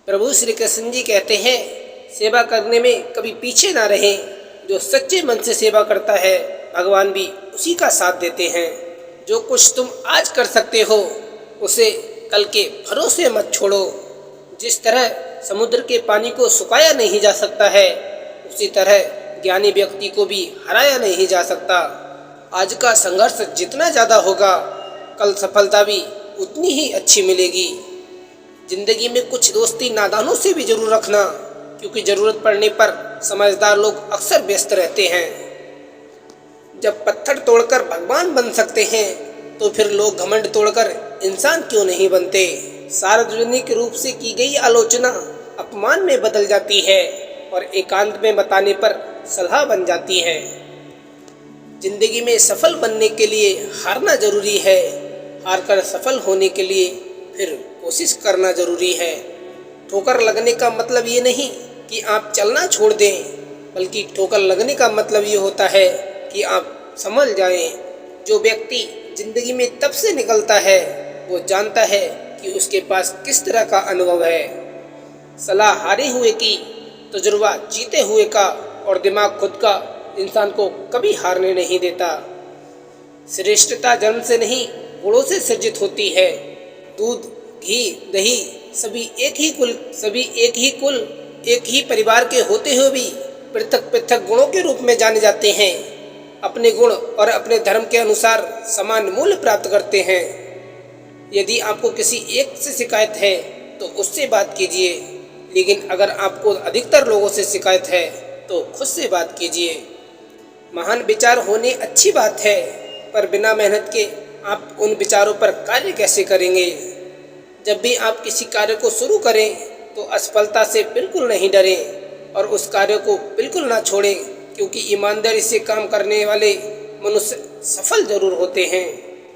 प्रभु श्री कृष्ण जी कहते हैं, सेवा करने में कभी पीछे ना रहें। जो सच्चे मन से सेवा करता है, भगवान भी उसी का साथ देते हैं। जो कुछ तुम आज कर सकते हो, उसे कल के भरोसे मत छोड़ो। जिस तरह समुद्र के पानी को सुखाया नहीं जा सकता है, उसी तरह ज्ञानी व्यक्ति को भी हराया नहीं जा सकता। आज का संघर्ष जितना ज़्यादा होगा, कल सफलता भी उतनी ही अच्छी मिलेगी। जिंदगी में कुछ दोस्ती नादानों से भी जरूर रखना, क्योंकि जरूरत पड़ने पर समझदार लोग अक्सर व्यस्त रहते हैं। जब पत्थर तोड़कर भगवान बन सकते हैं, तो फिर लोग घमंड तोड़कर इंसान क्यों नहीं बनते। सार्वजनिक रूप से की गई आलोचना अपमान में बदल जाती है और एकांत में बताने पर सलाह बन जाती है। जिंदगी में सफल बनने के लिए हारना जरूरी है, हारकर सफल होने के लिए फिर कोशिश करना जरूरी है। ठोकर लगने का मतलब ये नहीं कि आप चलना छोड़ दें, बल्कि ठोकर लगने का मतलब ये होता है कि आप संभल जाएं। जो व्यक्ति जिंदगी में तब से निकलता है, वो जानता है कि उसके पास किस तरह का अनुभव है। सलाह हारे हुए की, तजुर्बा जीते हुए का और दिमाग खुद का इंसान को कभी हारने नहीं देता। श्रेष्ठता जन्म से नहीं, गुणों से सृजित होती है। दूध, घी, दही सभी एक ही कुल, एक ही परिवार के होते हुए भी पृथक पृथक गुणों के रूप में जाने जाते हैं। अपने गुण और अपने धर्म के अनुसार समान मूल्य प्राप्त करते हैं। यदि आपको किसी एक से शिकायत है तो उससे बात कीजिए, लेकिन अगर आपको अधिकतर लोगों से शिकायत है तो खुद से बात कीजिए। महान विचार होने अच्छी बात है, पर बिना मेहनत के आप उन विचारों पर कार्य कैसे करेंगे। जब भी आप किसी कार्य को शुरू करें तो असफलता से बिल्कुल नहीं डरें और उस कार्य को बिल्कुल ना छोड़ें, क्योंकि ईमानदारी से काम करने वाले मनुष्य सफल जरूर होते हैं।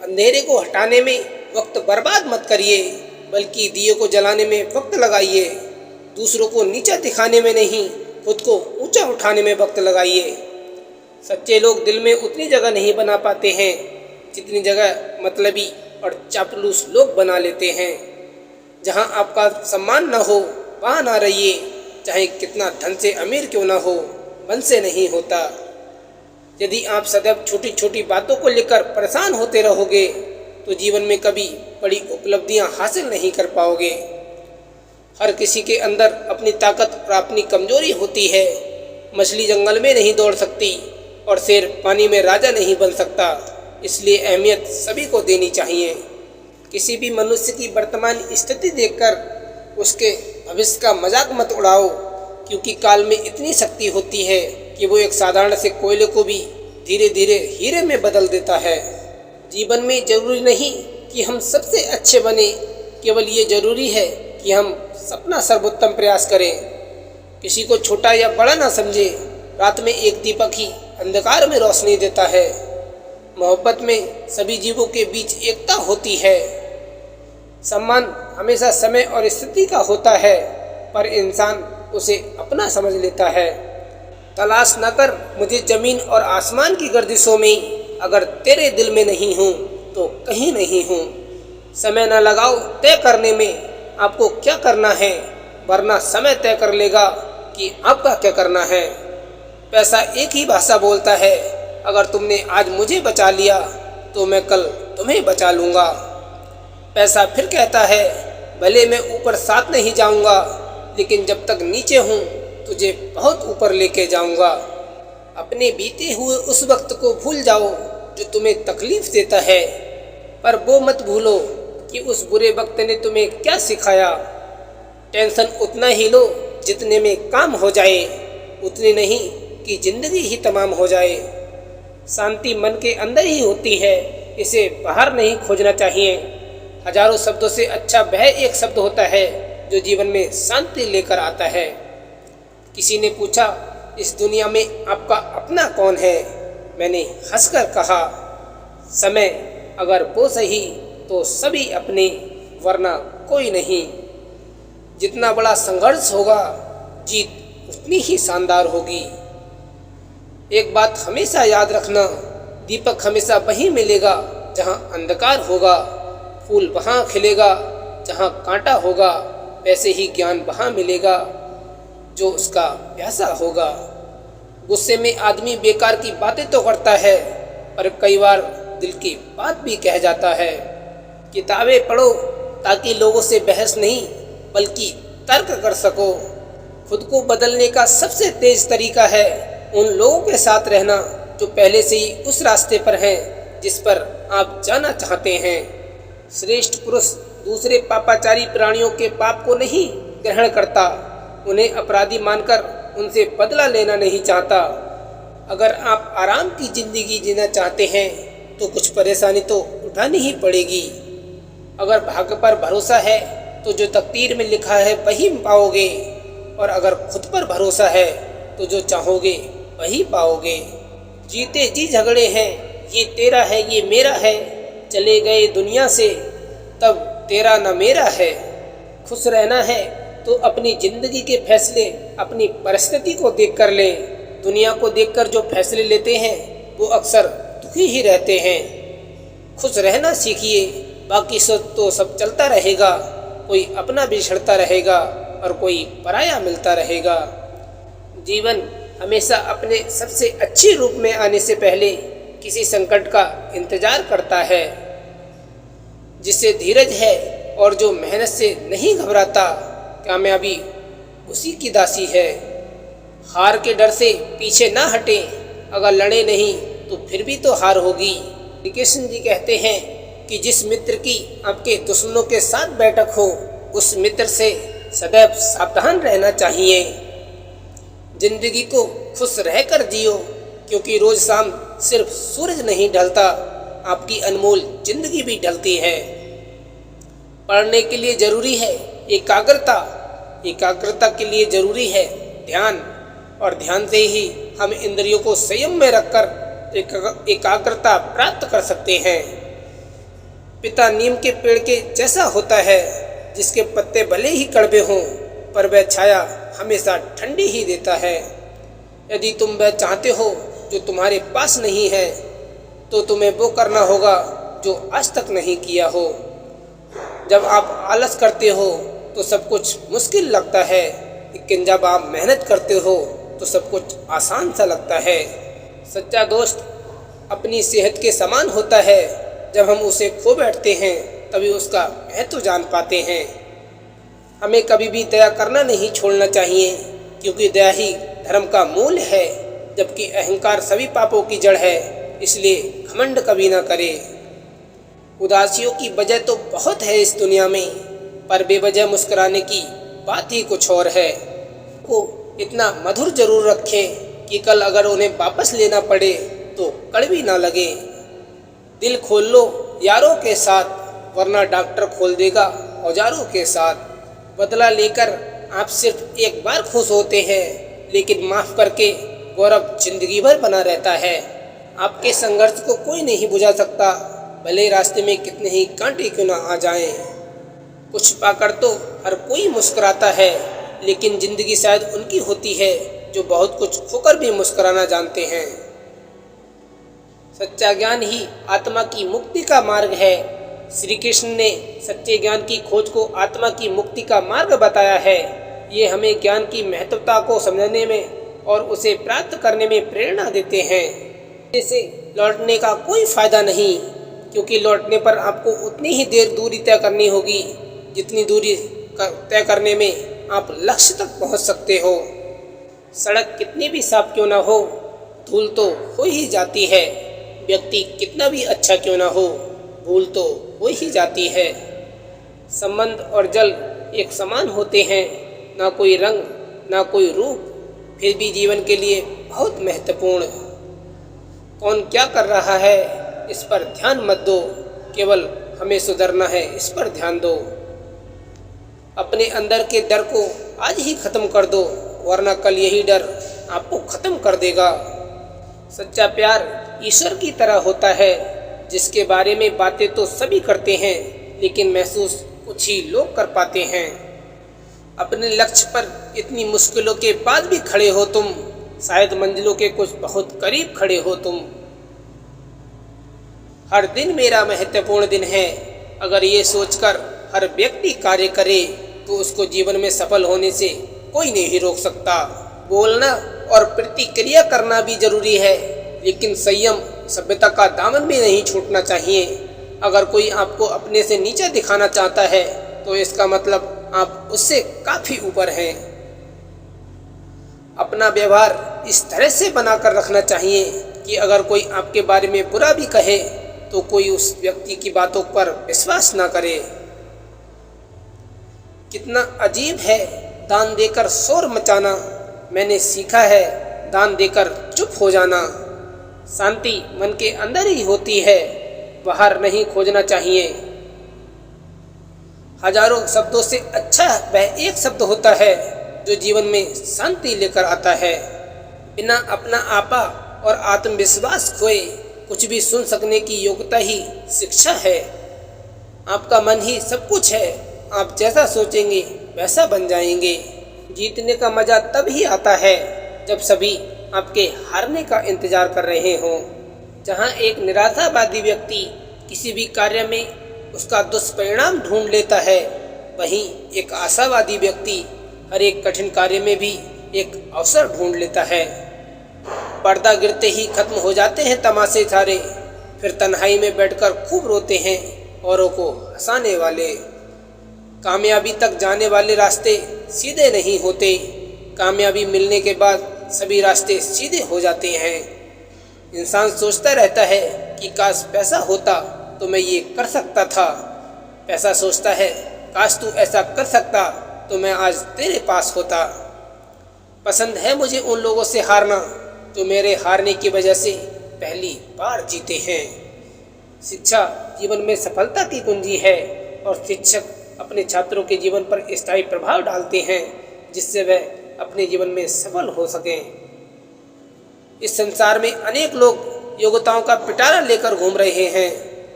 अंधेरे को हटाने में वक्त बर्बाद मत करिए, बल्कि दिए को जलाने में वक्त लगाइए। दूसरों को नीचा दिखाने में नहीं, खुद को ऊंचा उठाने में वक्त लगाइए। सच्चे लोग दिल में उतनी जगह नहीं बना पाते हैं जितनी जगह मतलबी और चापलूस लोग बना लेते हैं। जहां आपका सम्मान न हो, वहां ना रहिए, चाहे कितना धन से अमीर क्यों ना हो। मन से नहीं होता। यदि आप सदैव छोटी छोटी बातों को लेकर परेशान होते रहोगे, तो जीवन में कभी बड़ी उपलब्धियां हासिल नहीं कर पाओगे। हर किसी के अंदर अपनी ताकत और अपनी कमजोरी होती है। मछली जंगल में नहीं दौड़ सकती और शेर पानी में राजा नहीं बन सकता। इसलिए अहमियत सभी को देनी चाहिए। किसी भी मनुष्य की वर्तमान स्थिति देखकर उसके भविष्य का मजाक मत उड़ाओ, क्योंकि काल में इतनी शक्ति होती है कि वो एक साधारण से कोयले को भी धीरे धीरे हीरे में बदल देता है। जीवन में जरूरी नहीं कि हम सबसे अच्छे बने, केवल ये जरूरी है कि हम अपना सर्वोत्तम प्रयास करें। किसी को छोटा या बड़ा ना समझे। रात में एक दीपक ही अंधकार में रोशनी देता है। मोहब्बत में सभी जीवों के बीच एकता होती है। सम्मान हमेशा समय और स्थिति का होता है, पर इंसान उसे अपना समझ लेता है। तलाश न कर मुझे जमीन और आसमान की गर्दिशों में, अगर तेरे दिल में नहीं हूँ तो कहीं नहीं हूँ। समय न लगाओ तय करने में आपको क्या करना है, वरना समय तय कर लेगा कि आपका क्या करना है। पैसा एक ही भाषा बोलता है। अगर तुमने आज मुझे बचा लिया तो मैं कल तुम्हें बचा लूँगा। पैसा फिर कहता है, भले मैं ऊपर साथ नहीं जाऊँगा, लेकिन जब तक नीचे हूँ तुझे बहुत ऊपर लेके जाऊँगा। अपने बीते हुए उस वक्त को भूल जाओ जो तुम्हें तकलीफ देता है, पर वो मत भूलो कि उस बुरे वक्त ने तुम्हें क्या सिखाया। टेंशन उतना ही लो जितने में काम हो जाए, उतनी नहीं कि जिंदगी ही तमाम हो जाए। शांति मन के अंदर ही होती है, इसे बाहर नहीं खोजना चाहिए। हजारों शब्दों से अच्छा वह एक शब्द होता है जो जीवन में शांति लेकर आता है। किसी ने पूछा, इस दुनिया में आपका अपना कौन है? मैंने हंसकर कहा, समय। अगर वो सही तो सभी अपने, वरना कोई नहीं। जितना बड़ा संघर्ष होगा, जीत उतनी ही शानदार होगी। एक बात हमेशा याद रखना, दीपक हमेशा वहीं मिलेगा जहाँ अंधकार होगा, फूल वहाँ खिलेगा जहाँ कांटा होगा, वैसे ही ज्ञान वहाँ मिलेगा जो उसका प्यासा होगा। गुस्से में आदमी बेकार की बातें तो करता है, पर कई बार दिल की बात भी कह जाता है। किताबें पढ़ो ताकि लोगों से बहस नहीं बल्कि तर्क कर सको। खुद को बदलने का सबसे तेज तरीका है उन लोगों के साथ रहना जो पहले से ही उस रास्ते पर हैं जिस पर आप जाना चाहते हैं। श्रेष्ठ पुरुष दूसरे पापाचारी प्राणियों के पाप को नहीं ग्रहण करता, उन्हें अपराधी मानकर उनसे बदला लेना नहीं चाहता। अगर आप आराम की जिंदगी जीना चाहते हैं तो कुछ परेशानी तो उठानी ही पड़ेगी। अगर भाग्य पर भरोसा है तो जो तकदीर में लिखा है वही पाओगे, और अगर खुद पर भरोसा है तो जो चाहोगे वही पाओगे। जीते जी झगड़े हैं, ये तेरा है ये मेरा है, चले गए दुनिया से तब तेरा न मेरा है। खुश रहना है तो अपनी जिंदगी के फैसले अपनी परिस्थिति को देखकर ले। दुनिया को देखकर जो फैसले लेते हैं वो अक्सर दुखी ही रहते हैं। खुश रहना सीखिए, बाकी सब तो सब चलता रहेगा। कोई अपना बिछड़ता रहेगा और कोई पराया मिलता रहेगा। जीवन हमेशा अपने सबसे अच्छे रूप में आने से पहले किसी संकट का इंतजार करता है। जिससे धीरज है और जो मेहनत से नहीं घबराता, कामयाबी उसी की दासी है। हार के डर से पीछे ना हटें, अगर लड़े नहीं तो फिर भी तो हार होगी। श्री कृष्ण जी कहते हैं कि जिस मित्र की आपके दुश्मनों के साथ बैठक हो, उस मित्र से सदैव सावधान रहना चाहिए। जिंदगी को खुश रहकर जियो, क्योंकि रोज शाम सिर्फ सूरज नहीं ढलता, आपकी अनमोल जिंदगी भी ढलती है। पढ़ने के लिए जरूरी है एकाग्रता, एकाग्रता के लिए जरूरी है ध्यान, और ध्यान से ही हम इंद्रियों को संयम में रखकर एकाग्रता प्राप्त कर सकते हैं। पिता नीम के पेड़ के जैसा होता है, जिसके पत्ते भले ही कड़वे हों पर वह छाया हमेशा ठंडी ही देता है। यदि तुम वह चाहते हो जो तुम्हारे पास नहीं है, तो तुम्हें वो करना होगा जो आज तक नहीं किया हो। जब आप आलस करते हो तो सब कुछ मुश्किल लगता है, लेकिन जब आप मेहनत करते हो तो सब कुछ आसान सा लगता है। सच्चा दोस्त अपनी सेहत के समान होता है, जब हम उसे खो बैठते हैं तभी उसका महत्व जान पाते हैं। हमें कभी भी दया करना नहीं छोड़ना चाहिए, क्योंकि दया ही धर्म का मूल है, जबकि अहंकार सभी पापों की जड़ है। इसलिए घमंड कभी ना करे। उदासियों की वजह तो बहुत है इस दुनिया में, पर बेवजह मुस्कुराने की बात ही कुछ और है। को इतना मधुर जरूर रखें कि कल अगर उन्हें वापस लेना पड़े तो कड़वी ना लगे। दिल खोल लो यारों के साथ, वरना डॉक्टर खोल देगा औजारों के साथ। बदला लेकर आप सिर्फ एक बार खुश होते हैं, लेकिन माफ़ करके गौरव जिंदगी भर बना रहता है। आपके संघर्ष को कोई नहीं बुझा सकता, भले रास्ते में कितने ही कांटे क्यों ना आ जाएं। कुछ पाकर तो हर कोई मुस्कुराता है, लेकिन जिंदगी शायद उनकी होती है जो बहुत कुछ खोकर भी मुस्कुराना जानते हैं। सच्चा ज्ञान ही आत्मा की मुक्ति का मार्ग है। श्री कृष्ण ने सच्चे ज्ञान की खोज को आत्मा की मुक्ति का मार्ग बताया है। ये हमें ज्ञान की महत्वता को समझने में और उसे प्राप्त करने में प्रेरणा देते हैं। इसे लौटने का कोई फायदा नहीं, क्योंकि लौटने पर आपको उतनी ही देर दूरी तय करनी होगी जितनी दूरी तय करने में आप लक्ष्य तक पहुंच सकते हो। सड़क कितनी भी साफ क्यों ना हो, धूल तो हो ही जाती है। व्यक्ति कितना भी अच्छा क्यों ना हो, भूल तो हो ही जाती है। संबंध और जल एक समान होते हैं, ना कोई रंग ना कोई रूप, फिर भी जीवन के लिए बहुत महत्वपूर्ण। कौन क्या कर रहा है इस पर ध्यान मत दो, केवल हमें सुधरना है इस पर ध्यान दो। अपने अंदर के डर को आज ही खत्म कर दो, वरना कल यही डर आपको खत्म कर देगा। सच्चा प्यार ईश्वर की तरह होता है, जिसके बारे में बातें तो सभी करते हैं, लेकिन महसूस कुछ ही लोग कर पाते हैं। अपने लक्ष्य पर इतनी मुश्किलों के बाद भी खड़े हो तुम, शायद मंजिलों के कुछ बहुत करीब खड़े हो तुम। हर दिन मेरा महत्वपूर्ण दिन है, अगर ये सोचकर हर व्यक्ति कार्य करे, तो उसको जीवन में सफल होने से कोई नहीं रोक सकता। बोलना और प्रतिक्रिया करना भी जरूरी है, लेकिन संयम सभ्यता का दामन भी नहीं छूटना चाहिए। अगर कोई आपको अपने से नीचा दिखाना चाहता है तो इसका मतलब आप उससे काफी ऊपर हैं। अपना व्यवहार इस तरह से बनाकर रखना चाहिए कि अगर कोई आपके बारे में बुरा भी कहे तो कोई उस व्यक्ति की बातों पर विश्वास ना करे। कितना अजीब है दान देकर शोर मचाना। मैंने सीखा है दान देकर चुप हो जाना। शांति मन के अंदर ही होती है, बाहर नहीं खोजना चाहिए। हजारों शब्दों से अच्छा वह एक शब्द होता है जो जीवन में शांति लेकर आता है। बिना अपना आपा और आत्मविश्वास खोए कुछ भी सुन सकने की योग्यता ही शिक्षा है। आपका मन ही सब कुछ है, आप जैसा सोचेंगे वैसा बन जाएंगे। जीतने का मजा तब ही आता है जब सभी आपके हारने का इंतजार कर रहे हों। जहाँ एक निराशावादी व्यक्ति किसी भी कार्य में उसका दुष्परिणाम ढूंढ लेता है, वहीं एक आशावादी व्यक्ति हर एक कठिन कार्य में भी एक अवसर ढूंढ लेता है। पर्दा गिरते ही खत्म हो जाते हैं तमाशे सारे, फिर तन्हाई में बैठकर खूब रोते हैं औरों को हंसाने वाले। कामयाबी तक जाने वाले रास्ते सीधे नहीं होते, कामयाबी मिलने के बाद सभी रास्ते सीधे हो जाते हैं। इंसान सोचता रहता है कि काश पैसा होता तो मैं ये कर सकता था। पैसा सोचता है काश तू ऐसा कर सकता तो मैं आज तेरे पास होता। पसंद है मुझे उन लोगों से हारना जो मेरे हारने की वजह से पहली बार जीते हैं। शिक्षा जीवन में सफलता की कुंजी है और शिक्षक अपने छात्रों के जीवन पर स्थायी प्रभाव डालते हैं जिससे वह अपने जीवन में सफल हो सकें। इस संसार में अनेक लोग योग्यताओं का पिटारा लेकर घूम रहे हैं,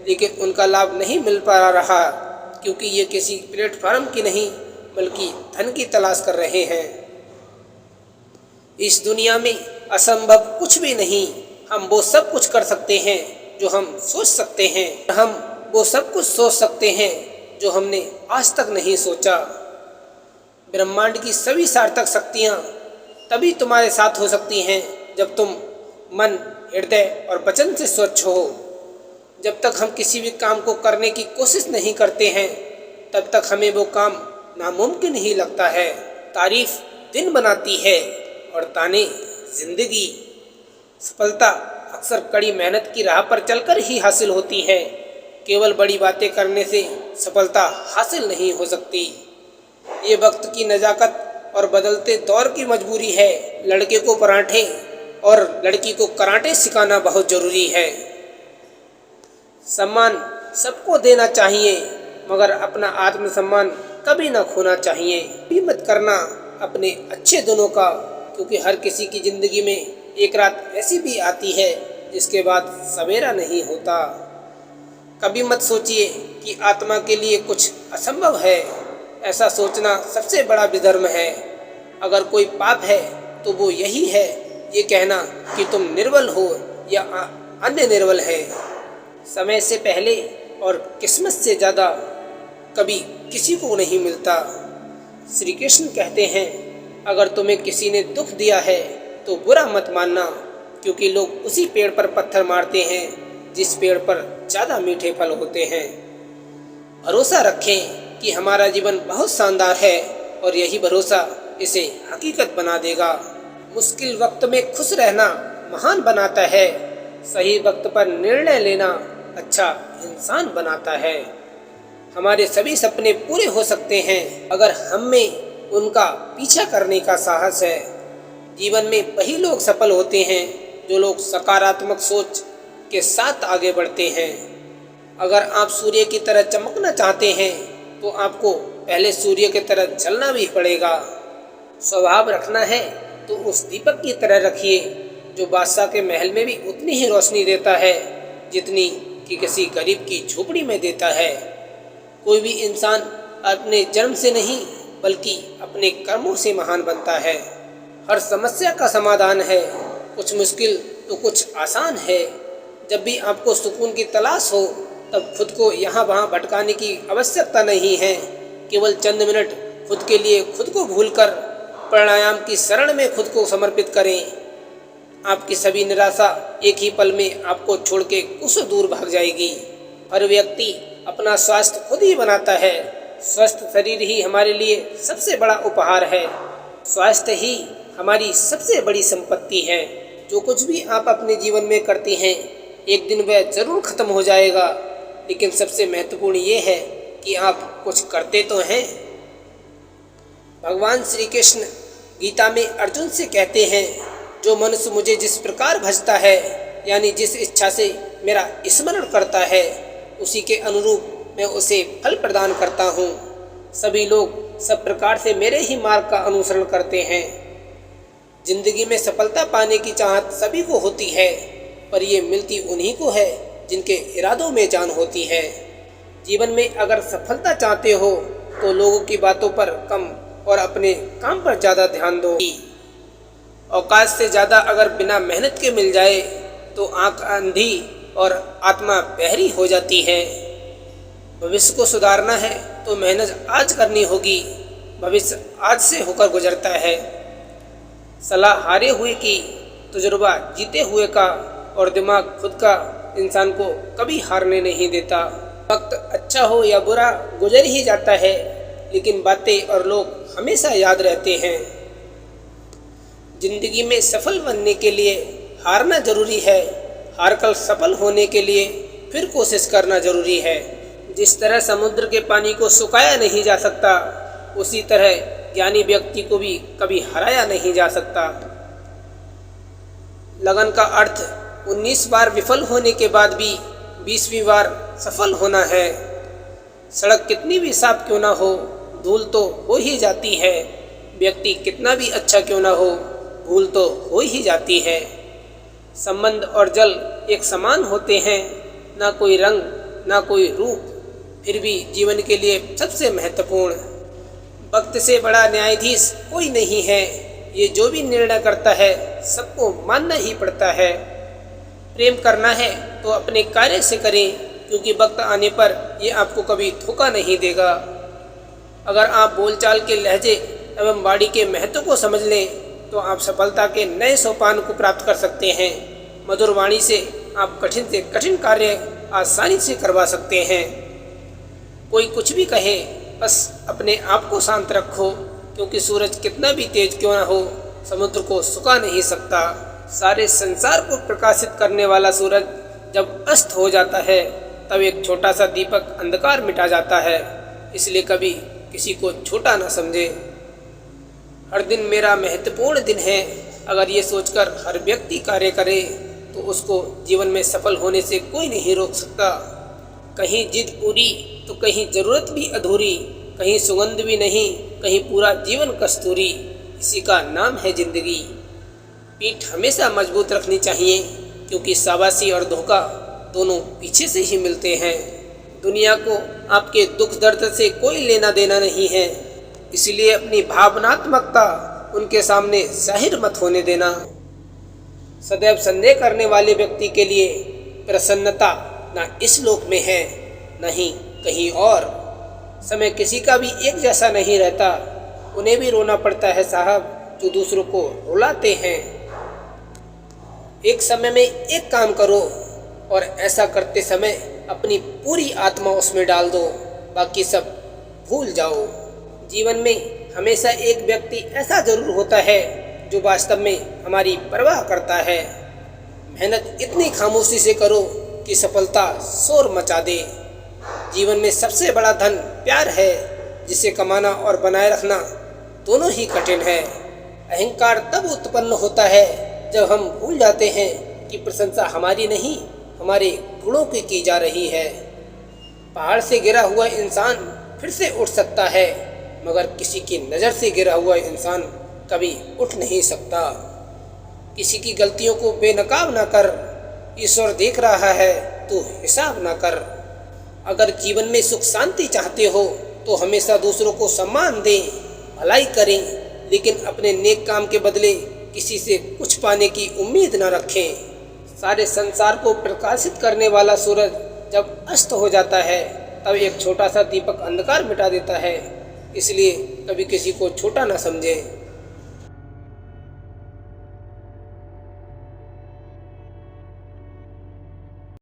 लेकिन उनका लाभ नहीं मिल पा रहा क्योंकि ये किसी प्लेटफॉर्म की नहीं बल्कि धन की तलाश कर रहे हैं। इस दुनिया में असंभव कुछ भी नहीं। हम वो सब कुछ कर सकते हैं जो हम सोच सकते हैं। हम वो सब कुछ सोच सकते हैं जो हमने आज तक नहीं सोचा। ब्रह्मांड की सभी सार्थक शक्तियाँ तभी तुम्हारे साथ हो सकती हैं जब तुम मन, हृदय और वचन से स्वच्छ हो। जब तक हम किसी भी काम को करने की कोशिश नहीं करते हैं तब तक हमें वो काम नामुमकिन ही लगता है। तारीफ दिन बनाती है और ताने जिंदगी। सफलता अक्सर कड़ी मेहनत की राह पर चलकर ही हासिल होती है। केवल बड़ी बातें करने से सफलता हासिल नहीं हो सकती। ये वक्त की नज़ाकत और बदलते दौर की मजबूरी है। लड़के को पराठे और लड़की को कराटे सिखाना बहुत ज़रूरी है। सम्मान सबको देना चाहिए मगर अपना आत्मसम्मान कभी ना खोना चाहिए। भी मत करना अपने अच्छे दिनों का, क्योंकि हर किसी की ज़िंदगी में एक रात ऐसी भी आती है जिसके बाद सवेरा नहीं होता। कभी मत सोचिए कि आत्मा के लिए कुछ असंभव है। ऐसा सोचना सबसे बड़ा विधर्म है। अगर कोई पाप है तो वो यही है ये कहना कि तुम निर्बल हो या अन्य निर्बल है। समय से पहले और किस्मत से ज़्यादा कभी किसी को नहीं मिलता। श्री कृष्ण कहते हैं, अगर तुम्हें किसी ने दुख दिया है तो बुरा मत मानना, क्योंकि लोग उसी पेड़ पर पत्थर मारते हैं जिस पेड़ पर ज़्यादा मीठे फल होते हैं। भरोसा रखें कि हमारा जीवन बहुत शानदार है और यही भरोसा इसे हकीकत बना देगा। मुश्किल वक्त में खुश रहना महान बनाता है। सही वक्त पर निर्णय लेना अच्छा इंसान बनाता है। हमारे सभी सपने पूरे हो सकते हैं अगर हम में उनका पीछा करने का साहस है। जीवन में वही लोग सफल होते हैं जो लोग सकारात्मक सोच के साथ आगे बढ़ते हैं। अगर आप सूर्य की तरह चमकना चाहते हैं तो आपको पहले सूर्य की तरह जलना भी पड़ेगा। स्वभाव रखना है तो उस दीपक की तरह रखिए जो बादशाह के महल में भी उतनी ही रोशनी देता है जितनी कि किसी गरीब की झोपड़ी में देता है। कोई भी इंसान अपने जन्म से नहीं बल्कि अपने कर्मों से महान बनता है। हर समस्या का समाधान है, कुछ मुश्किल तो कुछ आसान है। जब भी आपको सुकून की तलाश हो तब खुद को यहाँ वहाँ भटकाने की आवश्यकता नहीं है। केवल चंद मिनट खुद के लिए खुद को भूलकर प्राणायाम की शरण में खुद को समर्पित करें। आपकी सभी निराशा एक ही पल में आपको छोड़ के कोसों दूर भाग जाएगी। हर व्यक्ति अपना स्वास्थ्य खुद ही बनाता है। स्वस्थ शरीर ही हमारे लिए सबसे बड़ा उपहार है। स्वास्थ्य ही हमारी सबसे बड़ी संपत्ति है। जो कुछ भी आप अपने जीवन में करते हैं एक दिन वह जरूर खत्म हो जाएगा, लेकिन सबसे महत्वपूर्ण ये है कि आप कुछ करते तो हैं। भगवान श्री कृष्ण गीता में अर्जुन से कहते हैं, जो मनुष्य मुझे जिस प्रकार भजता है, यानी जिस इच्छा से मेरा स्मरण करता है, उसी के अनुरूप मैं उसे फल प्रदान करता हूँ। सभी लोग सब प्रकार से मेरे ही मार्ग का अनुसरण करते हैं। जिंदगी में सफलता पाने की चाहत सभी को होती है, पर ये मिलती उन्हीं को है जिनके इरादों में जान होती है। जीवन में अगर सफलता चाहते हो तो लोगों की बातों पर कम और अपने काम पर ज़्यादा ध्यान दो। औकात से ज़्यादा अगर बिना मेहनत के मिल जाए तो आँख अंधी और आत्मा बहरी हो जाती है। भविष्य को सुधारना है तो मेहनत आज करनी होगी। भविष्य आज से होकर गुजरता है। सलाह हारे हुए की, तजुर्बा जीते हुए का और दिमाग खुद का इंसान को कभी हारने नहीं देता। वक्त अच्छा हो या बुरा गुजर ही जाता है, लेकिन बातें और लोग हमेशा याद रहते हैं। जिंदगी में सफल बनने के लिए हारना जरूरी है। हारकर सफल होने के लिए फिर कोशिश करना जरूरी है। जिस तरह समुद्र के पानी को सुखाया नहीं जा सकता, उसी तरह ज्ञानी व्यक्ति को भी कभी हराया नहीं जा सकता। लगन का अर्थ 19 बार विफल होने के बाद भी 20वीं बार सफल होना है। सड़क कितनी भी साफ क्यों ना हो, धूल तो हो ही जाती है। व्यक्ति कितना भी अच्छा क्यों ना हो, भूल तो हो ही जाती है। संबंध और जल एक समान होते हैं, ना कोई रंग ना कोई रूप, फिर भी जीवन के लिए सबसे महत्वपूर्ण। वक्त से बड़ा न्यायाधीश कोई नहीं है। ये जो भी निर्णय करता है सबको मानना ही पड़ता है। प्रेम करना है तो अपने कार्य से करें, क्योंकि वक्त आने पर ये आपको कभी धोखा नहीं देगा। अगर आप बोलचाल के लहजे एवं वाणी के महत्व को समझ लें तो आप सफलता के नए सोपान को प्राप्त कर सकते हैं। मधुर वाणी से आप कठिन से कठिन कार्य आसानी से करवा सकते हैं। कोई कुछ भी कहे, बस अपने आप को शांत रखो, क्योंकि सूरज कितना भी तेज क्यों ना हो, समुद्र को सुखा नहीं सकता। सारे संसार को प्रकाशित करने वाला सूरज जब अस्त हो जाता है, तब एक छोटा सा दीपक अंधकार मिटा जाता है। इसलिए कभी किसी को छोटा ना समझे। हर दिन मेरा महत्वपूर्ण दिन है। अगर ये सोचकर हर व्यक्ति कार्य करे तो उसको जीवन में सफल होने से कोई नहीं रोक सकता। कहीं जिद पूरी तो कहीं ज़रूरत भी अधूरी, कहीं सुगंध भी नहीं, कहीं पूरा जीवन कस्तूरी। इसी का नाम है जिंदगी। पीठ हमेशा मजबूत रखनी चाहिए, क्योंकि शाबाशी और धोखा दोनों पीछे से ही मिलते हैं। दुनिया को आपके दुख दर्द से कोई लेना देना नहीं है, इसलिए अपनी भावनात्मकता उनके सामने जाहिर मत होने देना। सदैव संदेह करने वाले व्यक्ति के लिए प्रसन्नता न इस लोक में है, न ही कहीं और। समय किसी का भी एक जैसा नहीं रहता। उन्हें भी रोना पड़ता है साहब, जो दूसरों को रुलाते हैं। एक समय में एक काम करो और ऐसा करते समय अपनी पूरी आत्मा उसमें डाल दो, बाकी सब भूल जाओ। जीवन में हमेशा एक व्यक्ति ऐसा जरूर होता है जो वास्तव में हमारी परवाह करता है। मेहनत इतनी खामोशी से करो कि सफलता शोर मचा दे। जीवन में सबसे बड़ा धन प्यार है, जिसे कमाना और बनाए रखना दोनों ही कठिन है। अहंकार तब उत्पन्न होता है जब हम भूल जाते हैं कि प्रशंसा हमारी नहीं, हमारे गुणों की जा रही है। पहाड़ से गिरा हुआ इंसान फिर से उठ सकता है, मगर किसी की नज़र से गिरा हुआ इंसान कभी उठ नहीं सकता। किसी की गलतियों को बेनकाब ना कर, ईश्वर देख रहा है, तो हिसाब ना कर। अगर जीवन में सुख शांति चाहते हो तो हमेशा दूसरों को सम्मान दें, भलाई करें, लेकिन अपने नेक काम के बदले किसी से कुछ पाने की उम्मीद न रखें। सारे संसार को प्रकाशित करने वाला सूरज जब अस्त हो जाता है, तब एक छोटा सा दीपक अंधकार मिटा देता है। इसलिए कभी किसी को छोटा ना समझें।